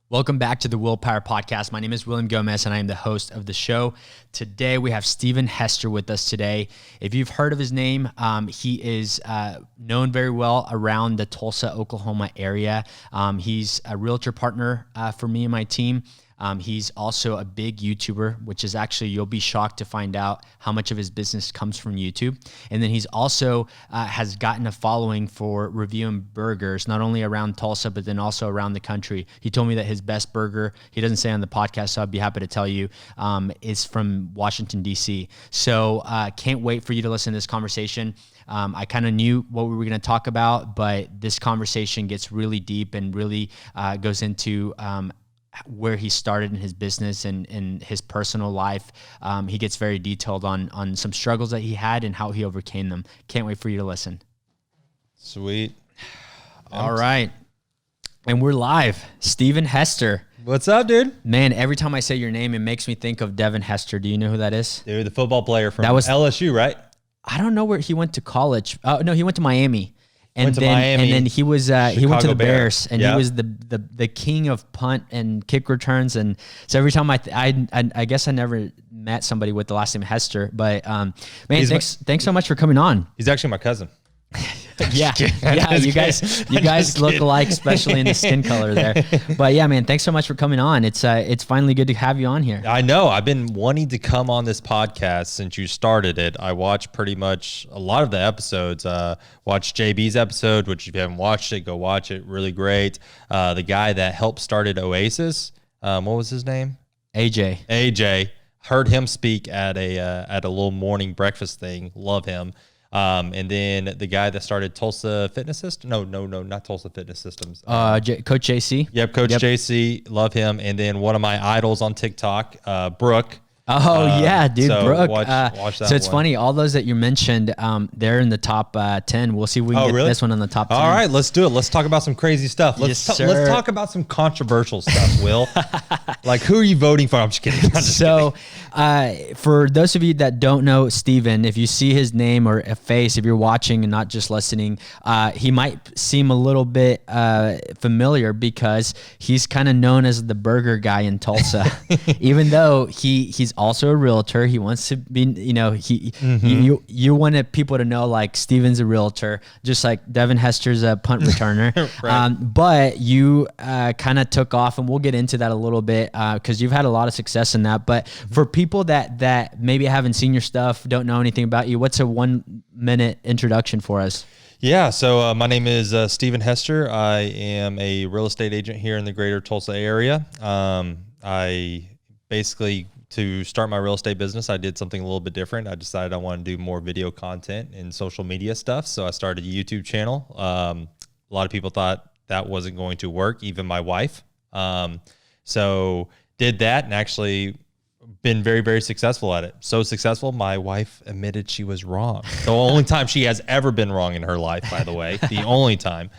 Welcome back to the WillPower podcast. My name is William Gomez, and I am the host of the show. Today, we have Steven Hester with us today. If you've heard of his name, he is known very well around the Tulsa, Oklahoma area. He's a realtor partner for me and my team. He's also a big YouTuber, which is actually, you'll be shocked to find out how much of his business comes from YouTube. And then he's also has gotten a following for reviewing burgers, not only around Tulsa, but then also around the country. He told me that his best burger, he doesn't say on the podcast, so I'd be happy to tell you, is from Washington, D.C. So can't wait for you to listen to this conversation. I kind of knew what we were going to talk about, but this conversation gets really deep and really goes into where he started in his business and in his personal life. He gets very detailed on some struggles that he had and how he overcame them. Can't wait for you to listen. Sweet. All right. And we're live. Steven Hester. What's up, dude? Man, every time I say your name, it makes me think of Devin Hester. Do you know who that is? Dude, the football player from LSU, right? I don't know where he went to college. Oh, no, he went to Miami. And Miami, then he was he went to the Bears, and yep. He was the king of punt and kick returns. And so every time I guess I never met somebody with the last name Hester, but man, thanks so much for coming on. He's actually my cousin. Yeah, you guys look alike, especially in the skin color there. But yeah, man, thanks so much for coming on. It's finally good to have you on here. I know. I've been wanting to come on this podcast since you started it. I watched pretty much a lot of the episodes. Watched JB's episode, which if you haven't watched it, go watch it. Really great. The guy that helped started Oasis, what was his name? AJ. Heard him speak at a little morning breakfast thing. Love him. And then the guy that started Tulsa Fitness System. No, not Tulsa Fitness Systems. Coach JC. Yep, Coach JC. Love him. And then one of my idols on TikTok, Brooke. Oh, yeah, dude, so Brooke. Watch that so it's one. funny, all those that you mentioned, they're in the top 10. We'll see if we can get this one on the top 10. All right, let's do it. Let's talk about some crazy stuff. Let's talk about some controversial stuff, Will. Like, who are you voting for? I'm just kidding. For those of you that don't know Steven, if you see his name or a face, if you're watching and not just listening, he might seem a little bit familiar because he's kind of known as the burger guy in Tulsa. Even though he's also a realtor. He wants to be, you wanted people to know like Steven's a realtor, just like Devin Hester's a punt returner. Right. But you kind of took off, and we'll get into that a little bit because you've had a lot of success in that. But for people that maybe haven't seen your stuff, don't know anything about you, what's a 1-minute introduction for us? Yeah, so my name is Steven Hester. I am a real estate agent here in the greater Tulsa area. I basically, to start my real estate business, I did something a little bit different. I decided I wanted to do more video content and social media stuff. So I started a YouTube channel. A lot of people thought that wasn't going to work, even my wife. So did that and actually been very, very successful at it. So successful, my wife admitted she was wrong. The only time she has ever been wrong in her life, by the way, the only time.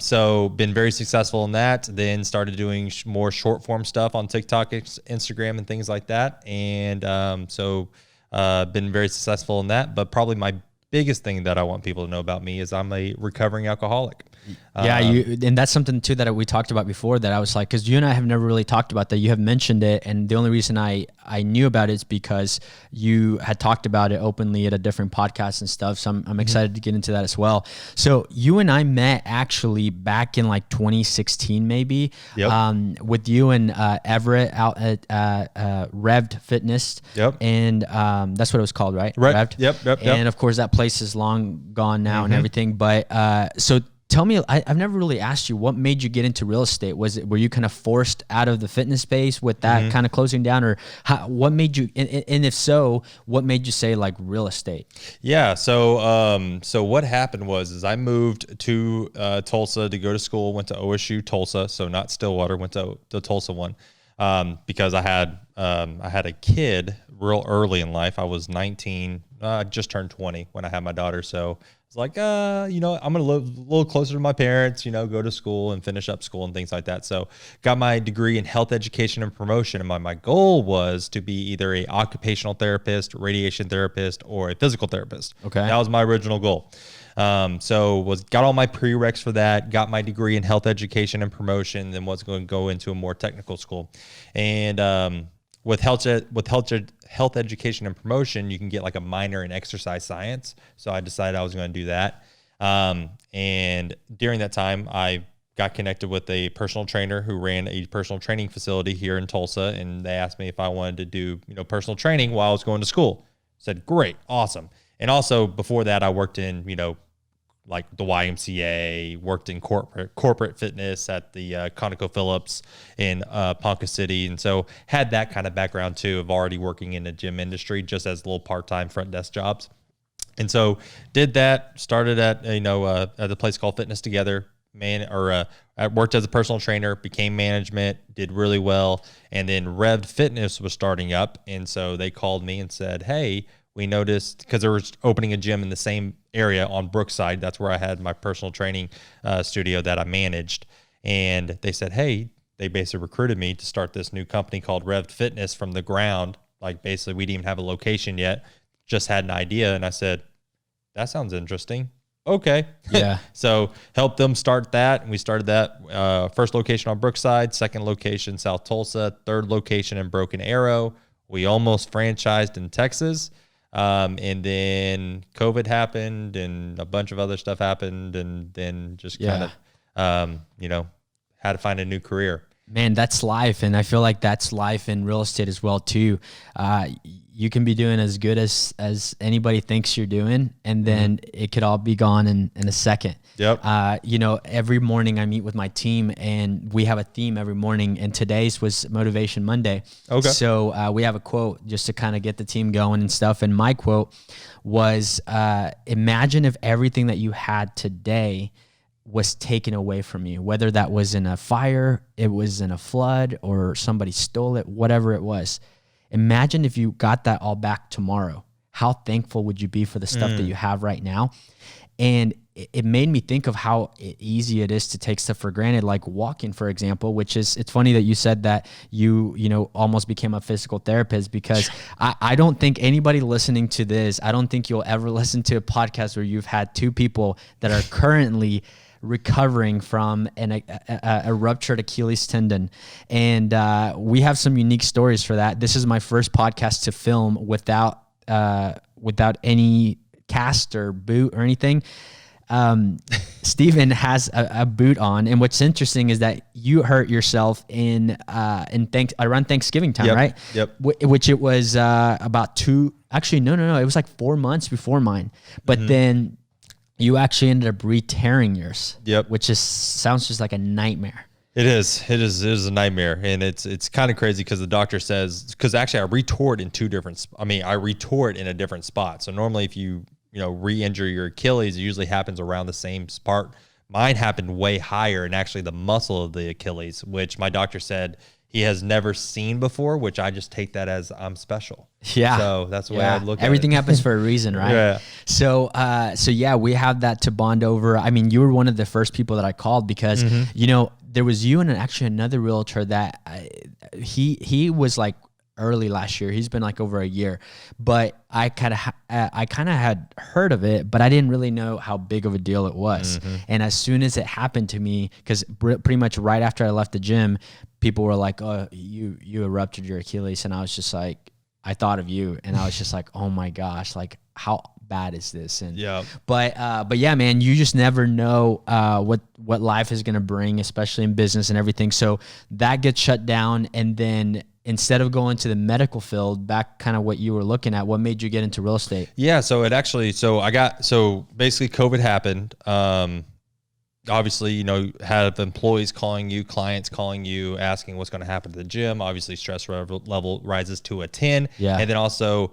So been very successful in that, then started doing more short form stuff on TikTok, Instagram, and things like that. And been very successful in that. But probably my biggest thing that I want people to know about me is I'm a recovering alcoholic. Yeah, and that's something too that we talked about before that I was like, because you and I have never really talked about that. You have mentioned it, and the only reason I knew about it is because you had talked about it openly at a different podcast and stuff. So I'm excited to get into that as well. So you and I met actually back in like 2016 maybe. Yep. With you and Everett out at Revved Fitness. Yep. And that's what it was called, right? Right. Revved. Yep. And of course that place is long gone now and everything. But so tell me, I've never really asked you, what made you get into real estate? Were you kind of forced out of the fitness space with that kind of closing down, or what made you, and if so, what made you say like real estate? Yeah. So what happened was I moved to Tulsa to go to school, went to OSU Tulsa. So not Stillwater, went to the Tulsa one. Because I had a kid real early in life. I was 19, just turned 20 when I had my daughter. So was like, I'm going to live a little closer to my parents, go to school and finish up school and things like that. So got my degree in health education and promotion. And my goal was to be either a occupational therapist, radiation therapist, or a physical therapist. Okay. That was my original goal. Got all my prereqs for that, got my degree in health education and promotion, then was going to go into a more technical school. And with health education and promotion, you can get like a minor in exercise science. So I decided I was going to do that. And during that time, I got connected with a personal trainer who ran a personal training facility here in Tulsa. And they asked me if I wanted to do, personal training while I was going to school. Said, great, awesome. And also before that, I worked in, like the YMCA, worked in corporate fitness at the ConocoPhillips in Ponca City. And so had that kind of background too, of already working in the gym industry, just as little part-time front desk jobs. And so did that, started at a place called Fitness Together, I worked as a personal trainer, became management, did really well. And then Revved Fitness was starting up. And so they called me and said, hey, we noticed, because they were opening a gym in the same area on Brookside. That's where I had my personal training studio that I managed. And they said, hey, they basically recruited me to start this new company called Revved Fitness from the ground. Like basically we didn't even have a location yet, just had an idea. And I said, that sounds interesting. Okay. Yeah. So helped them start that. And we started that first location on Brookside, second location, South Tulsa, third location in Broken Arrow. We almost franchised in Texas. And then COVID happened and a bunch of other stuff happened. And then just kind of, had to find a new career. Man, that's life. And I feel like that's life in real estate as well too. You can be doing as good as anybody thinks you're doing, and then it could all be gone in a second. Yep. Every morning I meet with my team and we have a theme every morning, and today's was Motivation Monday. Okay. So we have a quote just to kind of get the team going and stuff. And my quote was, imagine if everything that you had today was taken away from you, whether that was in a fire, it was in a flood, or somebody stole it, whatever it was. Imagine if you got that all back tomorrow. How thankful would you be for the stuff that you have right now? And it made me think of how easy it is to take stuff for granted, like walking, for example, which is, it's funny that you said that you almost became a physical therapist, because I don't think anybody listening to this, I don't think you'll ever listen to a podcast where you've had two people that are currently recovering from a ruptured Achilles tendon. And we have some unique stories for that. This is my first podcast to film without any cast or boot or anything. Steven has a boot on, and what's interesting is that you hurt yourself around Thanksgiving time, right? Yep. Which it was about no, it was like 4 months before mine. But then you actually ended up re-tearing yours. Yep. Which sounds just like a nightmare. It is a nightmare. And it's kind of crazy because the doctor says, because actually I retore it in I retore it in a different spot. So normally if you re-injure your Achilles, it usually happens around the same part. Mine happened way higher, and actually the muscle of the Achilles, which my doctor said he has never seen before, which I just take that as I'm special. Yeah. So that's the way I look at it. Everything happens for a reason, right? Yeah. So we have that to bond over. I mean, you were one of the first people that I called because, there was you and actually another realtor that he was like early last year. He's been like over a year, but I kind of had heard of it, but I didn't really know how big of a deal it was. And as soon as it happened to me, because pretty much right after I left the gym, people were like, "Oh, you ruptured your Achilles," and I was just like, I thought of you, and I was just like, "Oh my gosh, like how bad is this?" And but yeah, man, you just never know what life is gonna bring, especially in business and everything. So that gets shut down, and then instead of going to the medical field, back kind of what you were looking at, what made you get into real estate? Yeah, so basically COVID happened. Obviously, have employees calling you, clients calling you, asking what's going to happen to the gym. Obviously, stress level rises to a 10. Yeah. And then also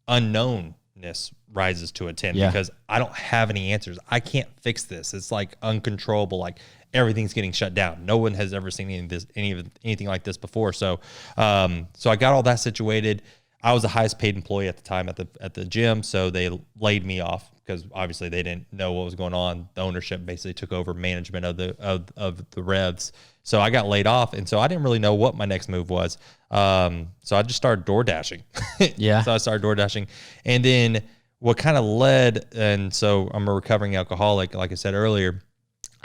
unknownness rises to a 10 because I don't have any answers. I can't fix this. It's like uncontrollable. Like everything's getting shut down. No one has ever seen anything like this before. So I got all that situated. I was the highest paid employee at the time at the gym, so they laid me off because obviously they didn't know what was going on. The ownership basically took over management of the Revs, so I got laid off, and so I didn't really know what my next move was. So I just started door dashing. Yeah. So I started door dashing, and then what kind of led, and so I'm a recovering alcoholic, like I said earlier.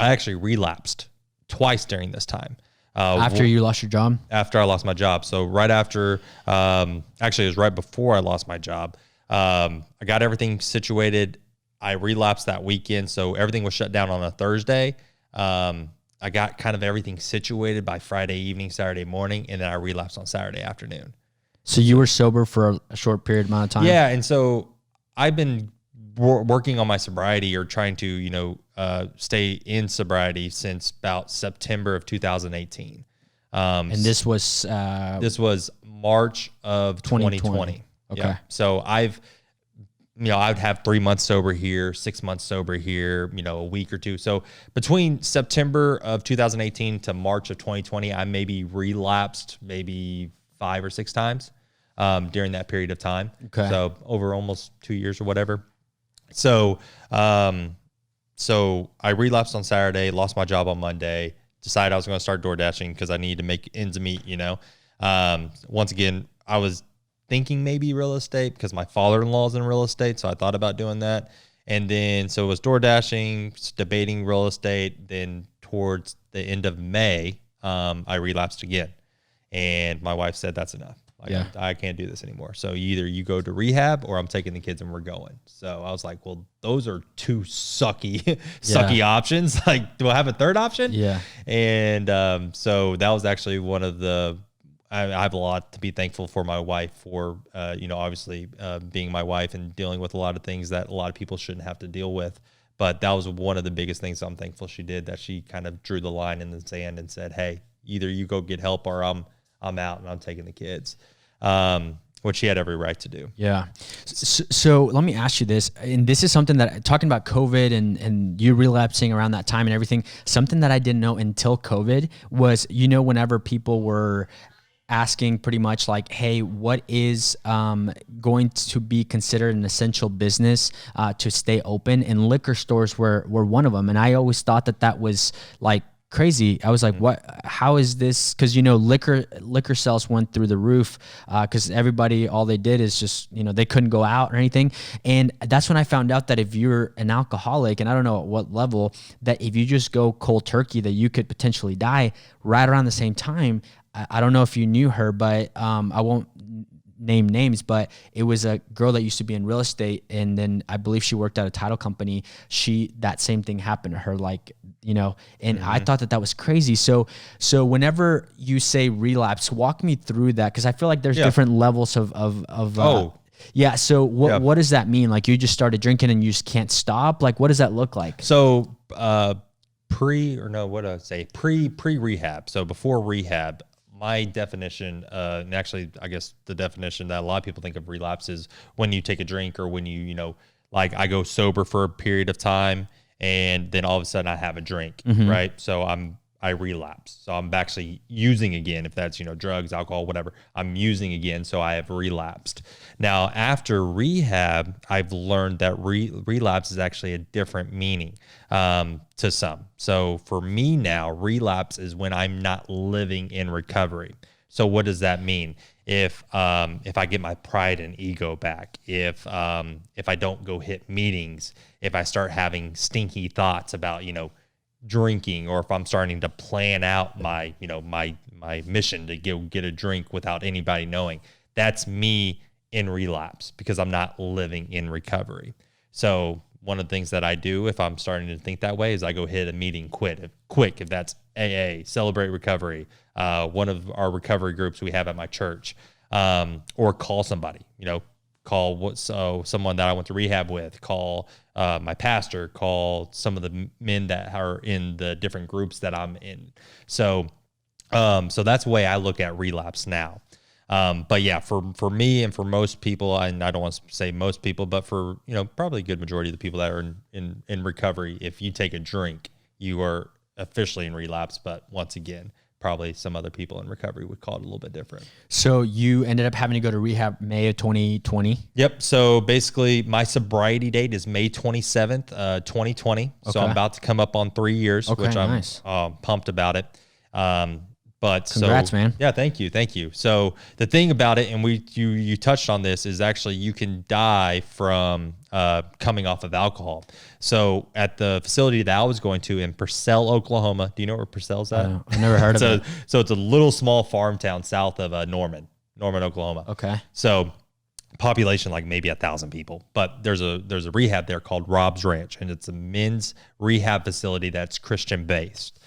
I actually relapsed twice during this time. After you lost your job? After I lost my job. So right after, actually it was right before I lost my job. I got everything situated. I relapsed that weekend. So everything was shut down on a Thursday. I got kind of everything situated by Friday evening, Saturday morning, and then I relapsed on Saturday afternoon. So you were sober for a short period amount of time? Yeah. And so I've been working on my sobriety, or trying to, stay in sobriety since about September of 2018. And this was March of 2020. Okay. Yeah. So I would have 3 months sober here, 6 months sober here, a week or two. So between September of 2018 to March of 2020, I maybe relapsed maybe 5 or 6 times during that period of time. Okay. So over almost 2 years or whatever. So, so I relapsed on Saturday, lost my job on Monday, decided I was going to start door dashing because I needed to make ends meet, Once again, I was thinking maybe real estate because my father-in-law is in real estate. So I thought about doing that. And then, so it was door dashing, debating real estate. Then towards the end of May, I relapsed again. And my wife said, that's enough. I can't do this anymore. So either you go to rehab or I'm taking the kids and we're going. So I was like, well, those are two sucky options. Like, do I have a third option? Yeah. And so that was actually one of I have a lot to be thankful for my wife for, obviously being my wife and dealing with a lot of things that a lot of people shouldn't have to deal with. But that was one of the biggest things I'm thankful she did, that she kind of drew the line in the sand and said, hey, either you go get help or I'm out and I'm taking the kids, which she had every right to do. Yeah. So let me ask you this, and this is something that, talking about COVID and you relapsing around that time and everything, something that I didn't know until COVID was, whenever people were asking pretty much like, hey, what is going to be considered an essential business to stay open? And liquor stores were one of them. And I always thought that was like crazy. I was like, what, how is this? Cause liquor sales went through the roof. Cause everybody, all they did is just, they couldn't go out or anything. And that's when I found out that if you're an alcoholic, and I don't know at what level, that if you just go cold turkey, that you could potentially die right around the same time. I don't know if you knew her, but I won't name names, but it was a girl that used to be in real estate, and then I believe she worked at a title company. That same thing happened to her, and I thought that was crazy. So whenever you say relapse, walk me through that, because I feel like there's different levels of yeah. So what does that mean? Like, you just started drinking and you just can't stop? Like, what does that look like? So pre-rehab. So before rehab, my definition, and actually, I guess the definition that a lot of people think of relapse is when you take a drink, or when you, like, I go sober for a period of time and then all of a sudden I have a drink, right? So I relapse. So I'm actually using again, if that's, drugs, alcohol, whatever, I'm using again. So I have relapsed. Now, after rehab, I've learned that relapse is actually a different meaning to some. So for me now, relapse is when I'm not living in recovery. So what does that mean? If I get my pride and ego back, if I don't go hit meetings, if I start having stinky thoughts about, drinking, or if I'm starting to plan out my mission to go get a drink without anybody knowing, that's me in relapse, because I'm not living in recovery. So one of the things that I do if I'm starting to think that way is I go hit a meeting quick, if that's AA, Celebrate Recovery, one of our recovery groups we have at my church, or call somebody, call someone that I went to rehab with, call my pastor, call some of the men that are in the different groups that I'm in. So that's the way I look at relapse now. But yeah, for me and for most people, and I don't want to say most people, but for, probably a good majority of the people that are in recovery, if you take a drink, you are officially in relapse. But once again, probably some other people in recovery would call it a little bit different. So you ended up having to go to rehab May of 2020? Yep. So basically my sobriety date is May 27th, 2020. Okay. So I'm about to come up on 3 years, which I'm pumped about it. But congrats, man. Yeah, thank you. Thank you. So the thing about it, and you touched on this, is actually you can die from coming off of alcohol. So at the facility that I was going to in Purcell, Oklahoma, do you know where Purcell's at? I never heard of it. So it's a little small farm town south of Norman, Oklahoma. Okay. So population like maybe 1,000 people, but there's a rehab there called Rob's Ranch, and it's a men's rehab facility that's Christian based.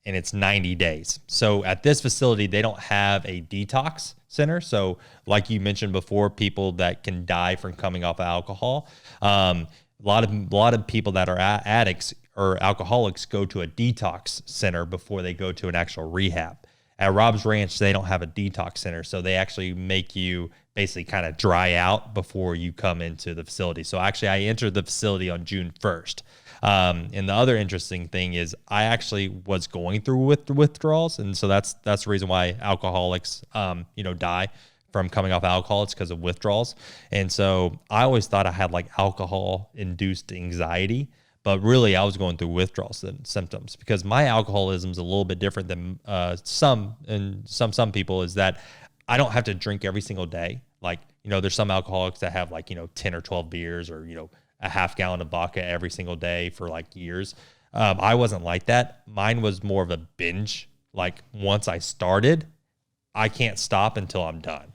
And it's 90 days. So at this facility, they don't have a detox center. So like you mentioned before, people that can die from coming off of alcohol, a lot of people that are addicts or alcoholics go to a detox center before they go to an actual rehab. At Rob's Ranch, they don't have a detox center. So they actually make you basically kind of dry out before you come into the facility. So actually I entered the facility on June 1st. And the other interesting thing is I actually was going through withdrawals. And so that's the reason why alcoholics, die from coming off alcohol. It's because of withdrawals. And so I always thought I had like alcohol induced anxiety, but really I was going through withdrawal symptoms because my alcoholism is a little bit different than some people, is that I don't have to drink every single day. Like, there's some alcoholics that have like, 10 or 12 beers or, a half gallon of vodka every single day for like years. I wasn't like that. Mine was more of a binge. Like once I started, I can't stop until I'm done.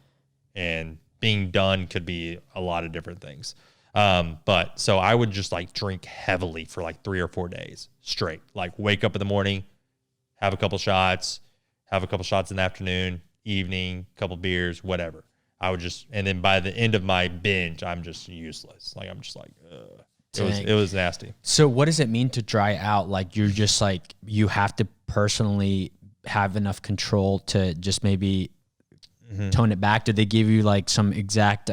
And being done could be a lot of different things. But so I would just like drink heavily for like 3 or 4 days straight. Like wake up in the morning, have a couple shots in the afternoon, evening, couple beers, whatever. I would just, and then by the end of my binge, I'm just useless. Like, I'm just like, ugh. It was nasty. So what does it mean to dry out? Like, you're just like, you have to personally have enough control to just maybe tone it back? Did they give you like some exact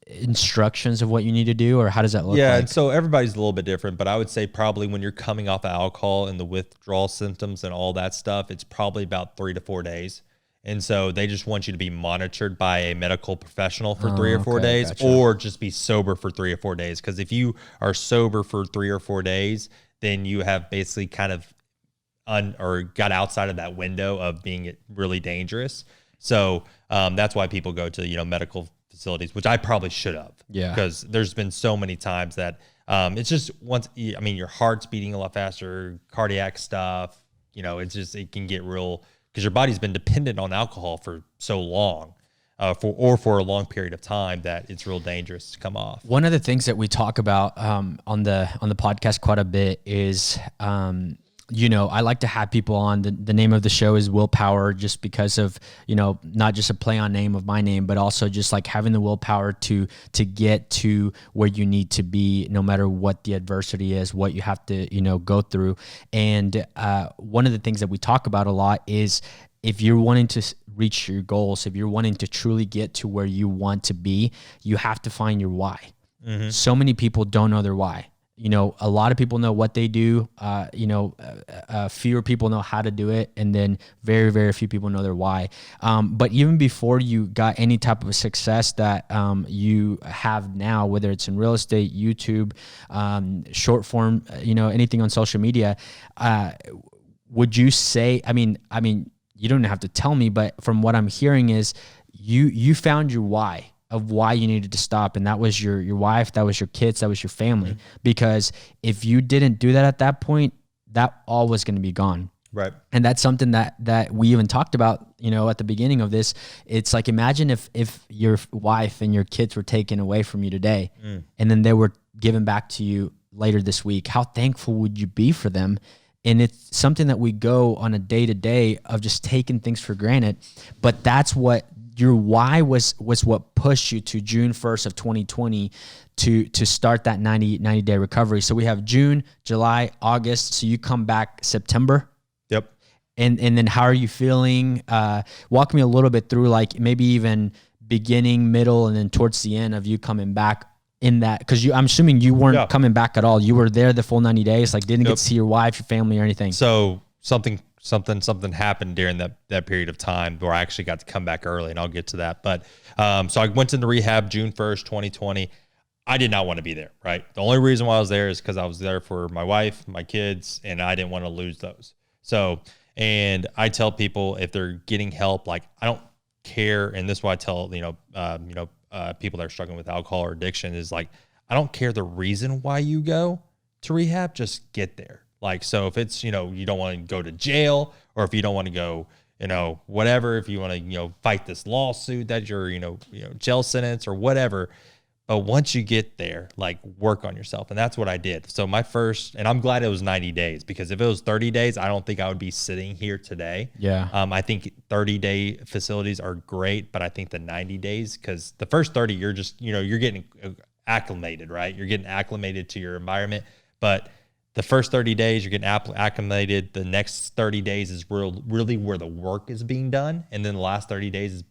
instructions of what you need to do, or how does that look? Yeah, like? and so everybody's a little bit different, but I would say probably when you're coming off of alcohol and the withdrawal symptoms and all that stuff, it's probably about 3 to 4 days. And so they just want you to be monitored by a medical professional for 3 or 4 days, gotcha. Or just be sober for 3 or 4 days. Because if you are sober for 3 or 4 days, then you have basically kind of got outside of that window of being really dangerous. So that's why people go to medical facilities, which I probably should have. Yeah. Because there's been so many times that it's just your heart's beating a lot faster, cardiac stuff. It can get real. Because your body's been dependent on alcohol for so long, for a long period of time, that it's real dangerous to come off. One of the things that we talk about on the podcast quite a bit is, I like to have people on. The name of the show is WillPower, just because of not just a play on name of my name, but also just like having the willpower to get to where you need to be, no matter what the adversity is, what you have to go through. And one of the things that we talk about a lot is, if you're wanting to reach your goals, if you're wanting to truly get to where you want to be, you have to find your why. Mm-hmm. So many people don't know their why. A lot of people know what they do. Fewer people know how to do it, and then very, very few people know their why. But even before you got any type of success that you have now, whether it's in real estate, YouTube, short form, anything on social media, would you say? I mean, you don't have to tell me, but from what I'm hearing is you found your why of why you needed to stop. And that was your wife, that was your kids, that was your family. Mm-hmm. Because if you didn't do that at that point, that all was going to be gone. Right. And that's something that we even talked about, at the beginning of this. It's like, imagine if your wife and your kids were taken away from you today, and then they were given back to you later this week. How thankful would you be for them? And it's something that we go on a day-to-day of just taking things for granted. But that's what your why was what pushed you to June 1st of 2020 to start that 90-day recovery. So we have June, July, August. So you come back September. Yep. And then how are you feeling? Walk me a little bit through, like maybe even beginning, middle, and then towards the end of you coming back in that, because I'm assuming you weren't coming back at all. You were there the full 90 days, like didn't get to see your wife, your family, or anything. So something happened during that period of time where I actually got to come back early, and I'll get to that. But so I went into rehab June 1st, 2020. I did not want to be there, right? The only reason why I was there is because I was there for my wife, my kids, and I didn't want to lose those. So, and I tell people if they're getting help, like I don't care, and this is why I tell people that are struggling with alcohol or addiction is like I don't care the reason why you go to rehab, just get there. Like, so if it's, you don't want to go to jail, or if you don't want to go, whatever, if you want to, fight this lawsuit that you're, jail sentence or whatever. But once you get there, like work on yourself. And that's what I did. So and I'm glad it was 90 days, because if it was 30 days, I don't think I would be sitting here today. Yeah. I think 30-day facilities are great, but I think the 90 days, because the first 30, you're just, you're getting acclimated, right? You're getting acclimated to your environment. But the first 30 days, you're getting acclimated. The next 30 days is really where the work is being done. And then the last 30 days is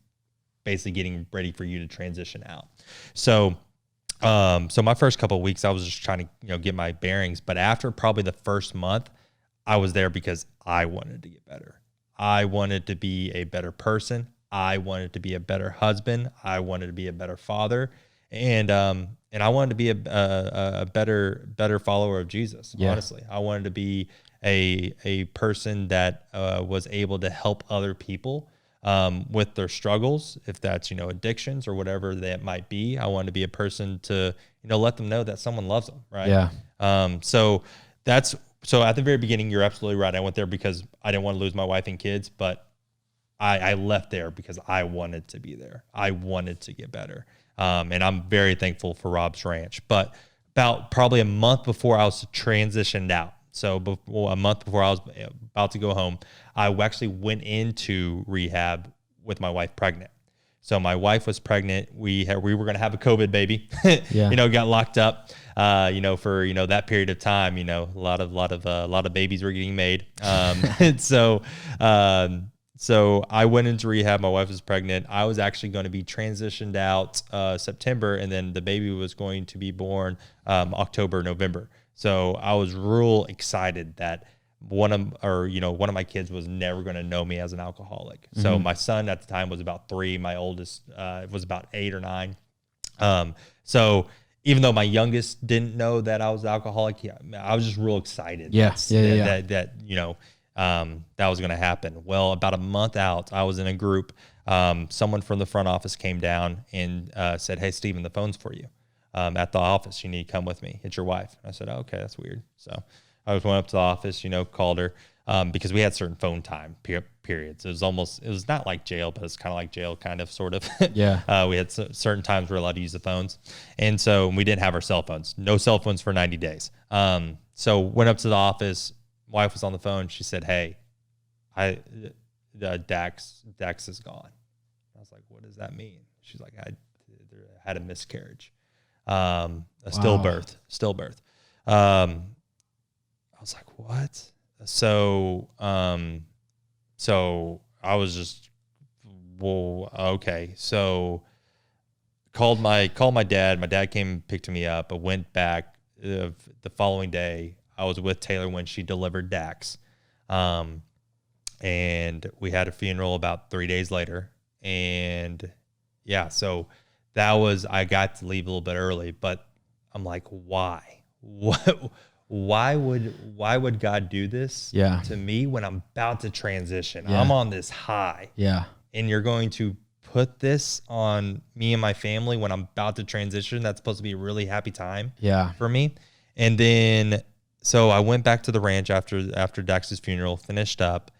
basically getting ready for you to transition out. So, so my first couple of weeks, I was just trying to, get my bearings. But after probably the first month, I was there because I wanted to get better. I wanted to be a better person. I wanted to be a better husband. I wanted to be a better father. And I wanted to be a better follower of Jesus. Yeah. Honestly, I wanted to be a person that was able to help other people with their struggles, if that's addictions or whatever that might be. I wanted to be a person to let them know that someone loves them, right? Yeah. So at the very beginning, you're absolutely right. I went there because I didn't want to lose my wife and kids, but I left there because I wanted to be there. I wanted to get better. And I'm very thankful for Rob's Ranch. But about probably a month before I was transitioned out, so a month before I was about to go home, I actually went into rehab with my wife pregnant. So my wife was pregnant. We were going to have a COVID baby. Yeah. Got locked up. For that period of time. A lot of babies were getting made. So I went into rehab. My wife was pregnant. I was actually going to be transitioned out September, and then the baby was going to be born October, November. So I was real excited that one of my kids was never going to know me as an alcoholic. Mm-hmm. So my son at the time was about 3. My oldest was about 8 or 9. So even though my youngest didn't know that I was an alcoholic, I was just real excited. That was going to happen. Well, about a month out, I was in a group. Someone from the front office came down and said, "Hey, Stephen, the phone's for you at the office. You need to come with me. It's your wife." And I said, "Oh, okay, that's weird." So I went up to the office, called her because we had certain phone time periods. It was not like jail, but it's kind of like jail, kind of, sort of. Yeah. We had certain times we're allowed to use the phones. And so we didn't have our cell phones. No cell phones for 90 days. So went up to the office. Wife was on the phone. She said, "Hey, Dax is gone." I was like, "What does that mean?" She's like, "I had a miscarriage, stillbirth." I was like, "What?" So I was just, well, okay. So called my dad. My dad came and picked me up. I went back the following day. I was with Taylor when she delivered Dax. And we had a funeral about 3 days later. And yeah, so I got to leave a little bit early, but I'm like, why? Why would God do this to me when I'm about to transition? Yeah. I'm on this high. Yeah. And you're going to put this on me and my family when I'm about to transition. That's supposed to be a really happy time for me. And then so I went back to the ranch after Dax's funeral, finished up.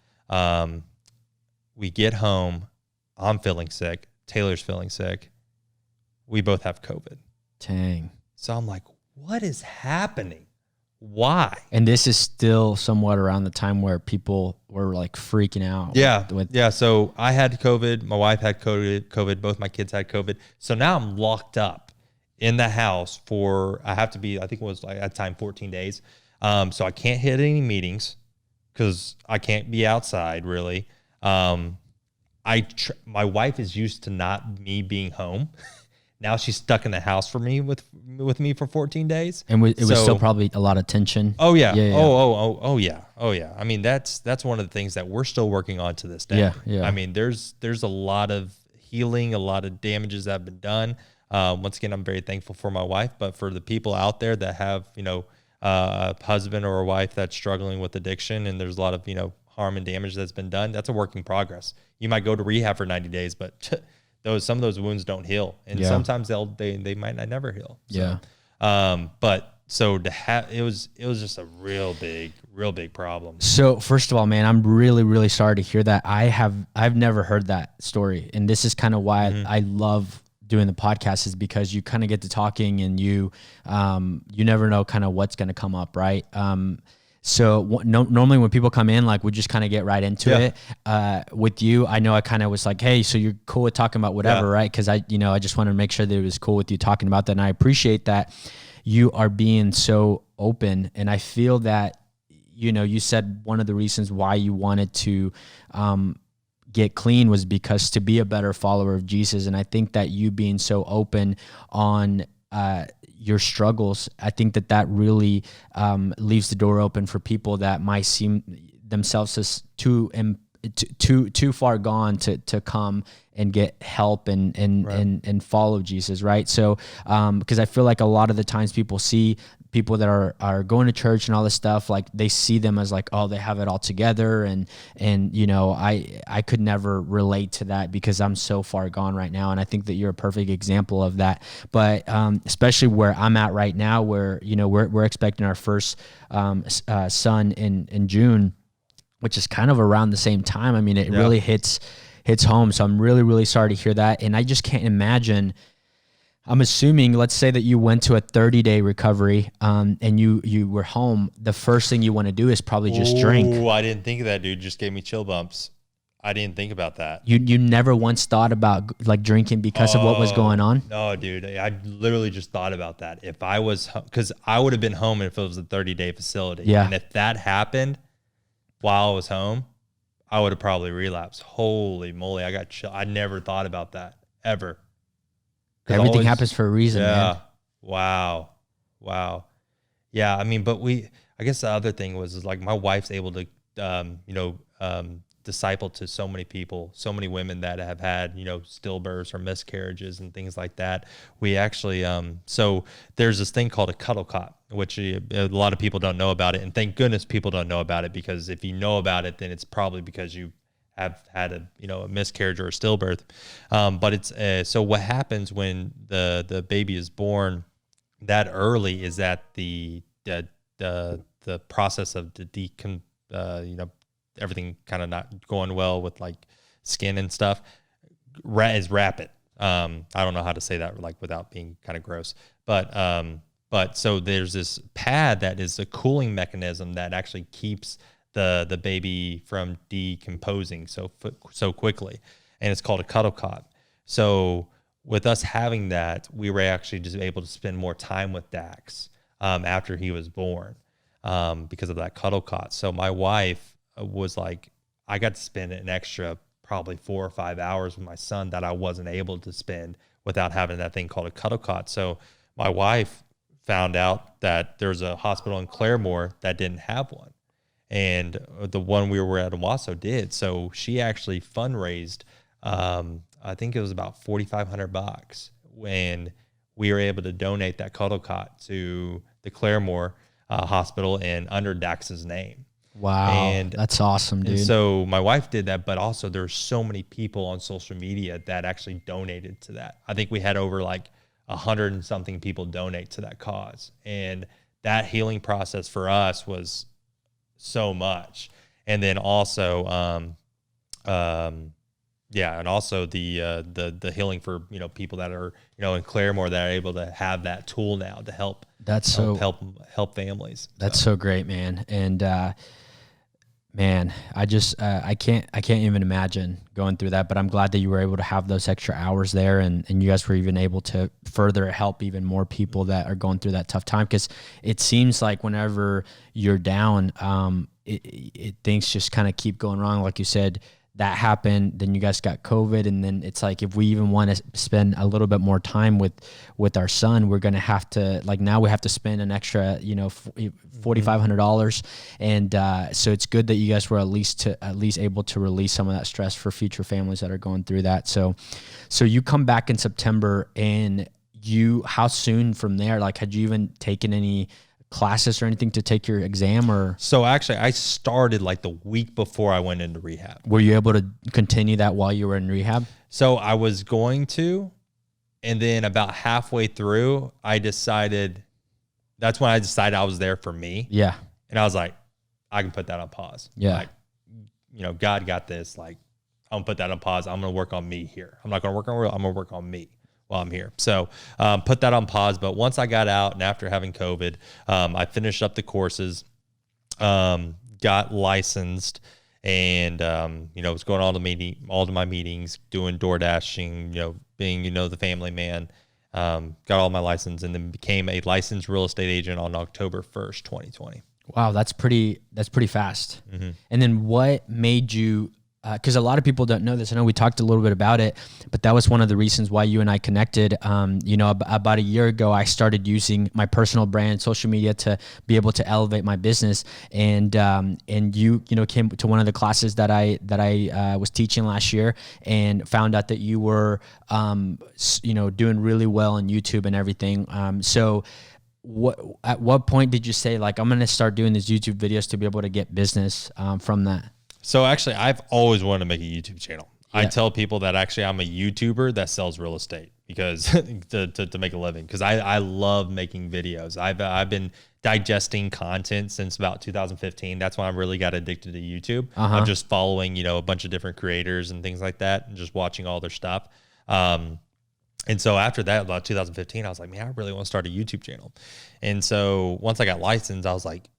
We get home. I'm feeling sick. Taylor's feeling sick. We both have COVID. Dang. So I'm like, what is happening? Why? And this is still somewhat around the time where people were like freaking out. Yeah. So I had COVID. My wife had COVID. Both my kids had COVID. So now I'm locked up in the house I have to be, I think it was like at the time 14 days. So I can't hit any meetings because I can't be outside really. My wife is used to not me being home. Now she's stuck in the house with me for 14 days. And it was still probably a lot of tension. Oh yeah. Oh yeah. I mean, that's one of the things that we're still working on to this day. Yeah. I mean, there's a lot of healing, a lot of damages that have been done. Once again, I'm very thankful for my wife, but for the people out there that have, a husband or a wife that's struggling with addiction, and there's a lot of, harm and damage that's been done, that's a work in progress. You might go to rehab for 90 days, but some of those wounds don't heal. And sometimes they might not never heal. So, but so to have, it was just a real big problem. So first of all, man, I'm really, really sorry to hear that. I've never heard that story. And this is kind of why I love doing the podcast, is because you kind of get to talking, and you never know kind of what's going to come up. Right. So normally when people come in, like, we just kind of get right into it. With you, I know I kind of was like, hey, so you're cool with talking about whatever, right? Because I just wanted to make sure that it was cool with you talking about that. And I appreciate that you are being so open. And I feel that, you said one of the reasons why you wanted to get clean was because to be a better follower of Jesus. And I think that you being so open on your struggles, I think that really leaves the door open for people that might seem themselves as too far gone to come and get help and follow Jesus, right? So because I feel like a lot of the times people see people that are going to church and all this stuff, like they see them as like, oh, they have it all together, and I could never relate to that because I'm so far gone right now, and I think that you're a perfect example of that. But especially where I'm at right now, where we're expecting our first son in June, which is kind of around the same time. I mean, it really hits home. So I'm really, really sorry to hear that, and I just can't imagine. I'm assuming, let's say that you went to a 30-day recovery, and you were home. The first thing you want to do is probably just drink. Oh, I didn't think of that, dude. Just gave me chill bumps. I didn't think about that. You never once thought about like drinking because of what was going on? No, dude. I literally just thought about that. If I was, because I would have been home if it was a 30-day facility. Yeah. And if that happened while I was home, I would have probably relapsed. Holy moly. I got chill. I never thought about that ever. Everything happens for a reason, man. Wow. Yeah. I mean, but I guess the other thing is like my wife's able to, disciple to so many people, so many women that have had, stillbirths or miscarriages and things like that. We actually, so there's this thing called a cuddle cot, which a lot of people don't know about it. And thank goodness people don't know about it, because if you know about it, then it's probably because you have had a miscarriage or a stillbirth. But it's so what happens when the baby is born that early is that the process of everything kind of not going well with like skin and stuff is rapid. I don't know how to say that like without being kind of gross, but so there's this pad that is a cooling mechanism that actually keeps the baby from decomposing so quickly, and it's called a cuddle cot. So with us having that, we were actually just able to spend more time with Dax after he was born because of that cuddle cot. So my wife was like, I got to spend an extra probably 4 or 5 hours with my son that I wasn't able to spend without having that thing called a cuddle cot. So my wife found out that there's a hospital in Claremore that didn't have one. And the one we were at in Wasso did. So she actually fundraised, I think it was about $4,500 when we were able to donate that cuddle cot to the Claremore hospital and under Dax's name. Wow. And that's awesome, dude. And so my wife did that, but also there's so many people on social media that actually donated to that. I think we had over like 100 and something people donate to that cause. And that healing process for us was so much. And then also and also the healing for people that are in Claremore that are able to have that tool now to help families. That's so great, man. And man, I just I can't even imagine going through that, but I'm glad that you were able to have those extra hours there, and you guys were even able to further help even more people that are going through that tough time, because it seems like whenever you're down, things just kind of keep going wrong. Like you said, that happened. Then you guys got COVID, and then it's like, if we even want to spend a little bit more time with our son, we're gonna have to, like, now we have to spend an extra, $4,500, and so it's good that you guys were at least able to release some of that stress for future families that are going through that. So you come back in September, and how soon from there? Like, had you even taken any classes or anything to take your exam? Or so actually I started like the week before I went into rehab. Were you able to continue that while you were in rehab? So I was going to, and then about halfway through, that's when I decided I was there for me. Yeah. And I was like, I can put that on pause. Yeah. Like, God got this. Like, I'm gonna put that on pause. I'm gonna work on me here. I'm not gonna work on real. I'm gonna work on me while I'm here. So put that on pause. But once I got out, and after having COVID, I finished up the courses, got licensed, and was going all to my meetings, doing door dashing, being the family man. Got all my license, and then became a licensed real estate agent on October 1st, 2020. Wow, that's pretty fast. Mm-hmm. And then what made you? Because a lot of people don't know this. I know we talked a little bit about it, but that was one of the reasons why you and I connected. About a year ago, I started using my personal brand, social media, to be able to elevate my business. And you came to one of the classes that I was teaching last year, and found out that you were doing really well on YouTube and everything. At what point did you say, like, I'm going to start doing these YouTube videos to be able to get business from that? So actually, I've always wanted to make a YouTube channel. Yeah. I tell people that actually I'm a YouTuber that sells real estate, because to make a living, because I love making videos. I've been digesting content since about 2015. That's when I really got addicted to YouTube. I'm just following a bunch of different creators and things like that, and just watching all their stuff. And so after that, about 2015, I was like, man, I really want to start a YouTube channel. And so once I got licensed, I was like,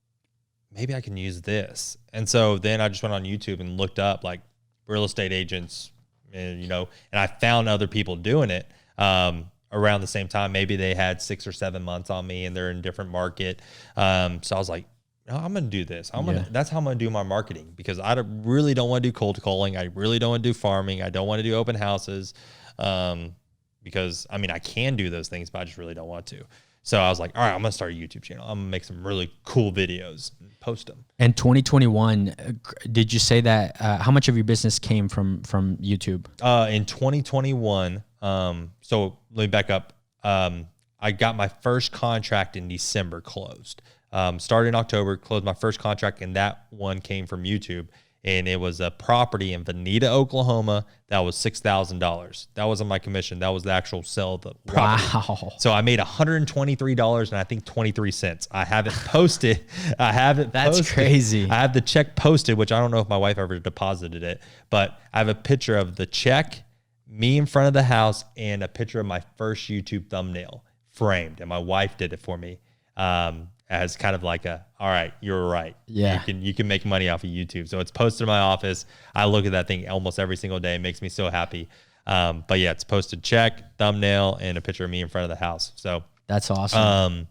maybe I can use this. And so then I just went on YouTube and looked up like real estate agents, and I found other people doing it around the same time. Maybe they had 6 or 7 months on me, and they're in a different market. So I was like, no, I'm going to do this. That's how I'm going to do my marketing, because I really don't want to do cold calling. I really don't want to do farming. I don't want to do open houses. Because I can do those things, but I just really don't want to. So I was like, all right, I'm going to start a YouTube channel. I'm going to make some really cool videos and post them. And 2021, did you say that, how much of your business came from YouTube? In 2021, so let me back up. I got my first contract in December closed. Started in October, closed my first contract, and that one came from YouTube. And it was a property in Veneta, Oklahoma. That was $6,000. That wasn't my commission. That was the actual sale of the property. Wow. So I made $123 and I think 23 cents. I have it posted. That's crazy. I have the check posted, which I don't know if my wife ever deposited it, but I have a picture of the check, me in front of the house, and a picture of my first YouTube thumbnail framed. And my wife did it for me. As kind of like all right, you're right. Yeah. You can make money off of YouTube. So it's posted in my office. I look at that thing almost every single day. It makes me so happy. But yeah, it's posted check, thumbnail, and a picture of me in front of the house. So that's awesome.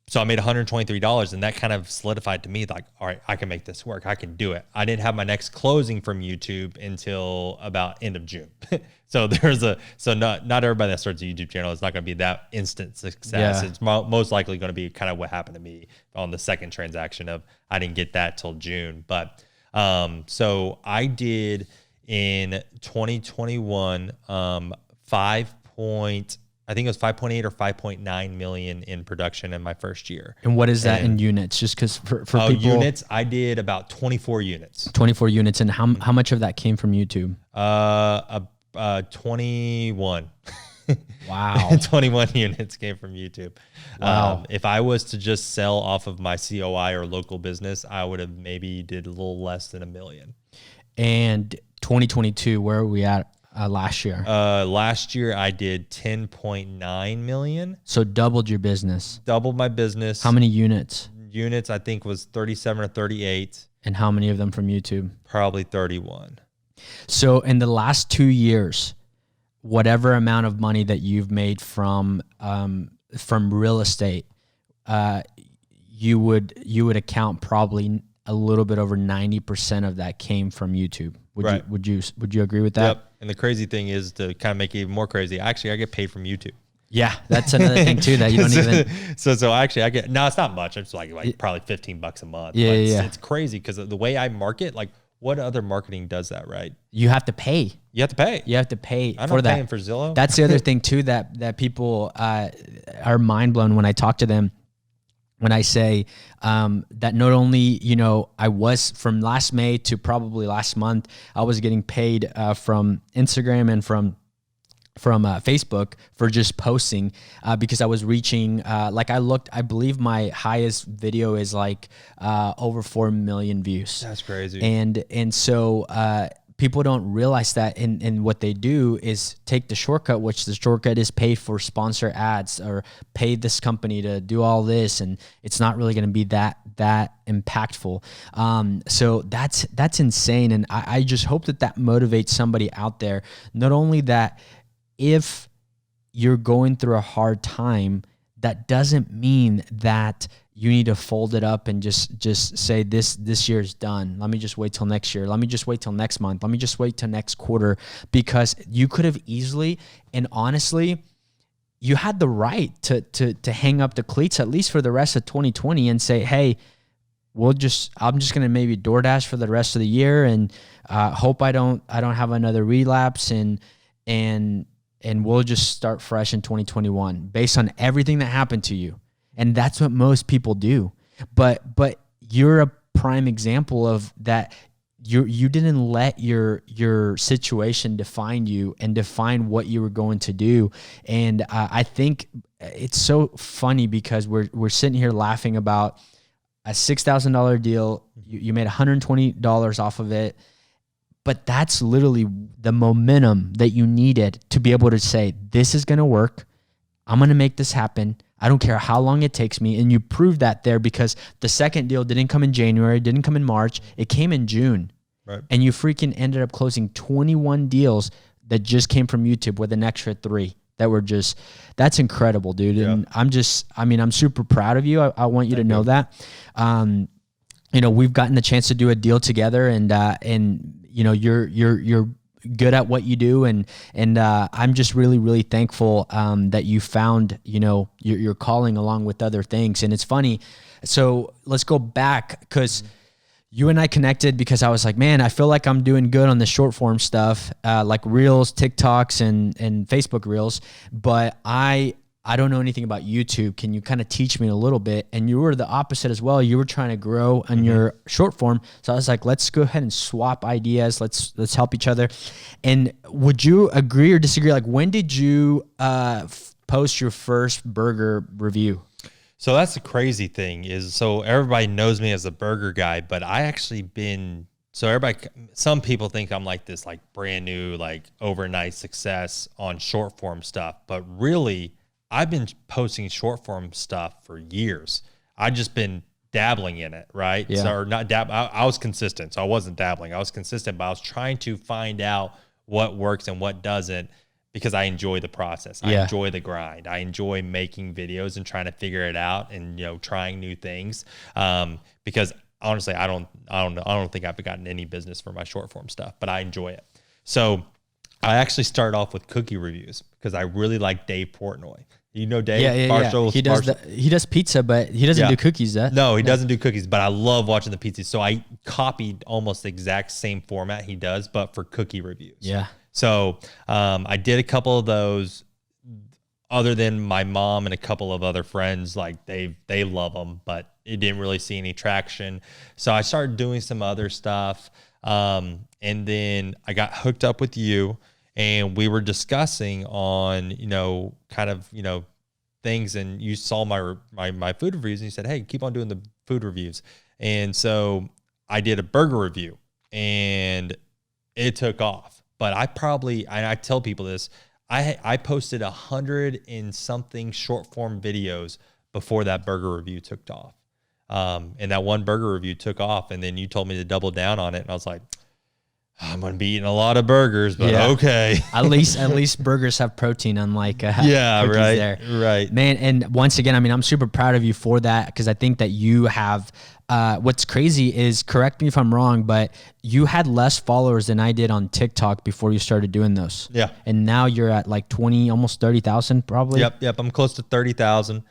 So I made $123, and that kind of solidified to me like, all right, I can make this work. I can do it. I didn't have my next closing from YouTube until about end of June. So not everybody that starts a YouTube channel is not going to be that instant success. Yeah. It's most likely going to be kind of what happened to me on the second transaction of I didn't get that till June. But so I did in 2021 I think it was 5.8 or 5.9 million in production in my first year. And what is that in units? Just because for people, units, I did about 24 units. 24 units, and how much of that came from YouTube? 21. Wow. 21 units came from YouTube. Wow. If I was to just sell off of my COI or local business, I would have maybe did a little less than $1 million. And 2022, where are we at? Last year? Last year I did 10.9 million. So doubled your business. Doubled my business. How many units? Units I think was 37 or 38. And how many of them from YouTube? Probably 31. So in the last 2 years, whatever amount of money that you've made from real estate, you would account probably a little bit over 90% of that came from YouTube. Right. Would you agree with that? Yep. And the crazy thing is, to kind of make it even more crazy, actually I get paid from YouTube. Yeah, that's another thing too that you don't even. So actually I get, no, it's not much. It's like probably $15 a month. Yeah, but yeah. It's crazy because the way I market, like what other marketing does that, right? You have to pay. You have to pay. You have to pay I'm for not that. paying for Zillow. That's the other thing too that people are mind blown when I talk to them. When I say that not only, I was from last May to probably last month, I was getting paid from Instagram and from Facebook for just posting because I was reaching, I believe my highest video is like over 4 million views. That's crazy. And so people don't realize that, and what they do is take the shortcut, which the shortcut is pay for sponsor ads or pay this company to do all this, and it's not really going to be that impactful. So that's insane, and I just hope that motivates somebody out there. Not only that, if you're going through a hard time, that doesn't mean that you need to fold it up and just say this year's done. Let me just wait till next year. Let me just wait till next month. Let me just wait till next quarter, because you could have easily, and honestly, you had the right to hang up the cleats at least for the rest of 2020 and say, hey, I'm just going to maybe DoorDash for the rest of the year and hope I don't have another relapse, and we'll just start fresh in 2021 based on everything that happened to you. And that's what most people do. But you're a prime example of that. You didn't let your situation define you and define what you were going to do. And I think it's so funny because we're sitting here laughing about a $6,000 deal. You made $120 off of it. But that's literally the momentum that you needed to be able to say, this is going to work. I'm going to make this happen. I don't care how long it takes me. And you proved that there, because the second deal didn't come in January, didn't come in March. It came in June. Right. And you freaking ended up closing 21 deals that just came from YouTube with an extra 3 that were just, that's incredible, dude. Yeah. And I'm super proud of you. I want you to know that. We've gotten the chance to do a deal together, and you're good at what you do, and I'm just really, really thankful that you found your calling along with other things. And it's funny, so let's go back, because you and I connected because I was like, man, I feel like I'm doing good on the short form stuff, like Reels, TikToks, and Facebook Reels, but I don't know anything about YouTube. Can you kind of teach me a little bit? And you were the opposite as well. You were trying to grow on your short form. So I was like, let's go ahead and swap ideas. Let's help each other. And would you agree or disagree? Like, when did you post your first burger review? So that's the crazy thing is, so everybody knows me as a burger guy, but I actually some people think I'm like this, like brand new, like overnight success on short form stuff, but really, I've been posting short form stuff for years. I've just been dabbling in it, right? Yeah. So, or not I was consistent. So I wasn't dabbling. I was consistent, but I was trying to find out what works and what doesn't, because I enjoy the process. I enjoy the grind. I enjoy making videos and trying to figure it out and, trying new things. Because honestly, I don't think I've gotten any business for my short form stuff, but I enjoy it. So I actually started off with cookie reviews because I really like Dave Portnoy. You know Dave? Yeah. He does pizza, but he doesn't do cookies. No, he doesn't do cookies, but I love watching the pizzas. So I copied almost the exact same format he does, but for cookie reviews. Yeah. So I did a couple of those. Other than my mom and a couple of other friends, like they love them, but it didn't really see any traction. So I started doing some other stuff. And then I got hooked up with you, and we were discussing on, things, and you saw my food reviews, and you said, hey, keep on doing the food reviews. And so I did a burger review, and it took off. But I tell people this, I posted 100 and something short form videos before that burger review took off. And that one burger review took off, and then you told me to double down on it. And I was like, I'm going to be eating a lot of burgers, but okay. At least burgers have protein, unlike cookies right, there. right. Man, and once again, I mean, I'm super proud of you for that, because I think that you have what's crazy is, correct me if I'm wrong, but you had less followers than I did on TikTok before you started doing those. Yeah. And now you're at like 20, almost 30,000 probably. Yep. I'm close to 30,000.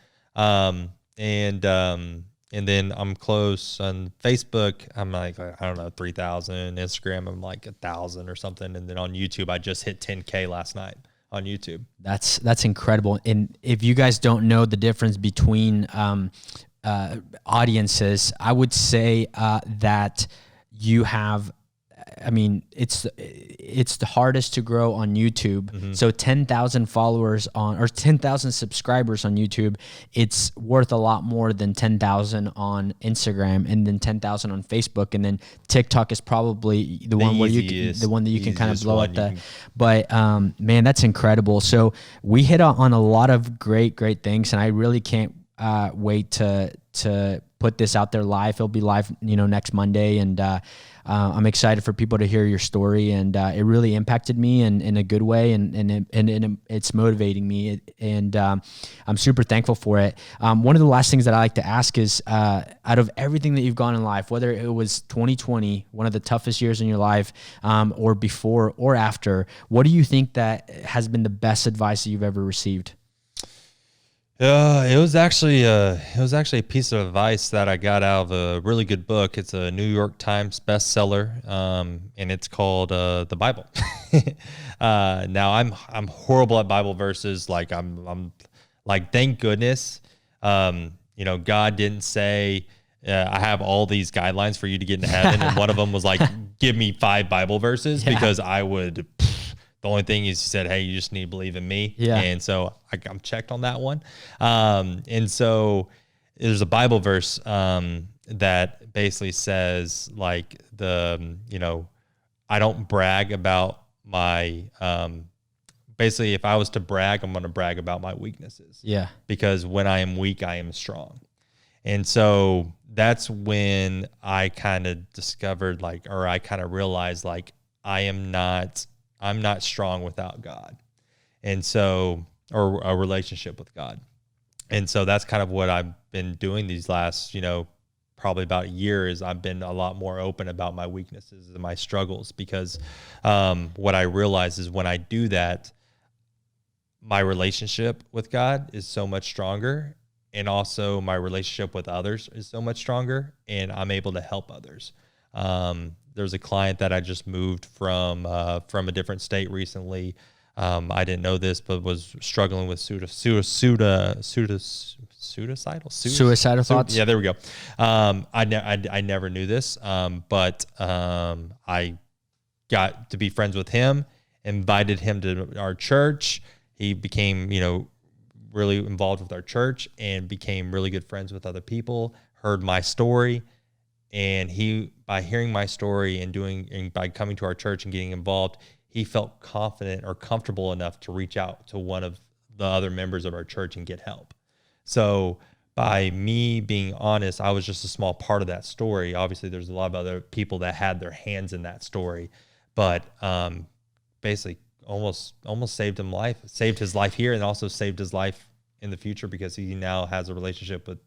And then I'm close on Facebook. I'm like, I don't know, 3,000. Instagram, I'm like 1,000 or something. And then on YouTube, I just hit 10K last night on YouTube. That's incredible. And if you guys don't know the difference between audiences, I would say that you have, I mean, it's the hardest to grow on YouTube. Mm-hmm. So 10,000 followers or 10,000 subscribers on YouTube, it's worth a lot more than 10,000 on Instagram, and then 10,000 on Facebook, and then TikTok is probably the one where you can kind of blow up the. But man, that's incredible. So we hit on a lot of great things, and I really can't wait to put this out there live. It'll be live, next Monday, and I'm excited for people to hear your story, and it really impacted me in a good way, and it's motivating me, and I'm super thankful for it. One of the last things that I like to ask is, out of everything that you've gone in life, whether it was 2020, one of the toughest years in your life, or before or after, what do you think that has been the best advice that you've ever received? It was actually a piece of advice that I got out of a really good book. It's a New York Times bestseller, and it's called The Bible. Now I'm horrible at Bible verses. Like I'm like, thank goodness, God didn't say, I have all these guidelines for you to get into heaven, and one of them was like, give me 5 Bible verses, because I would. The only thing is, he said, hey, you just need to believe in me. Yeah. And so I'm checked on that one. And so there's a Bible verse that basically says, like, I don't brag about my, basically, if I was to brag, I'm going to brag about my weaknesses. Yeah. Because when I am weak, I am strong. And so that's when I kind of discovered, I kind of realized, I'm not strong without God. And so, or a relationship with God. And so that's kind of what I've been doing these last, probably about a year, is I've been a lot more open about my weaknesses and my struggles, because what I realize is when I do that, my relationship with God is so much stronger, and also my relationship with others is so much stronger, and I'm able to help others. There's a client that I just moved from a different state recently. I didn't know this, but was struggling with suicidal thoughts. Yeah, there we go. I never knew this, but I got to be friends with him, invited him to our church. He became, really involved with our church, and became really good friends with other people, heard my story. And by hearing my story and by coming to our church and getting involved, he felt confident or comfortable enough to reach out to one of the other members of our church and get help. So by me being honest, I was just a small part of that story. Obviously, there's a lot of other people that had their hands in that story, but basically almost saved his life here, and also saved his life in the future, because he now has a relationship with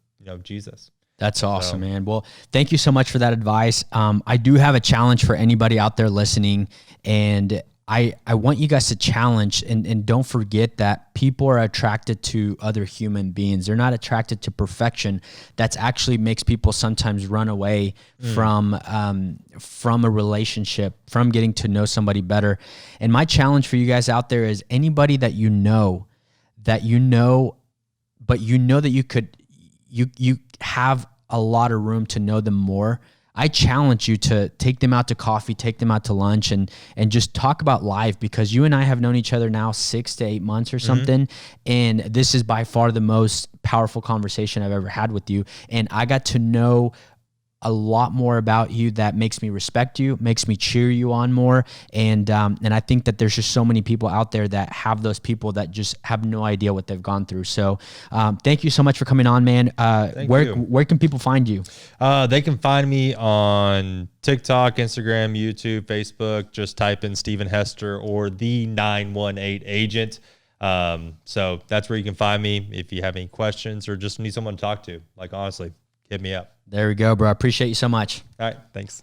Jesus. That's awesome, man. Well, thank you so much for that advice. I do have a challenge for anybody out there listening, and I want you guys to challenge, and don't forget that people are attracted to other human beings. They're not attracted to perfection. That's actually makes people sometimes run away from a relationship, from getting to know somebody better. And my challenge for you guys out there is, anybody that you know, but you know that you have a lot of room to know them more, I challenge you to take them out to coffee, take them out to lunch, and just talk about life, because you and I have known each other now 6 to 8 months or something. And this is by far the most powerful conversation I've ever had with you. And I got to know a lot more about you that makes me respect you, makes me cheer you on more. And I think that there's just so many people out there that have those people that just have no idea what they've gone through. So thank you so much for coming on, man. Where can people find you? They can find me on TikTok, Instagram, YouTube, Facebook. Just type in Stephen Hester or the 918 agent. So that's where you can find me if you have any questions or just need someone to talk to. Like, honestly, hit me up. There we go, bro. I appreciate you so much. All right. Thanks.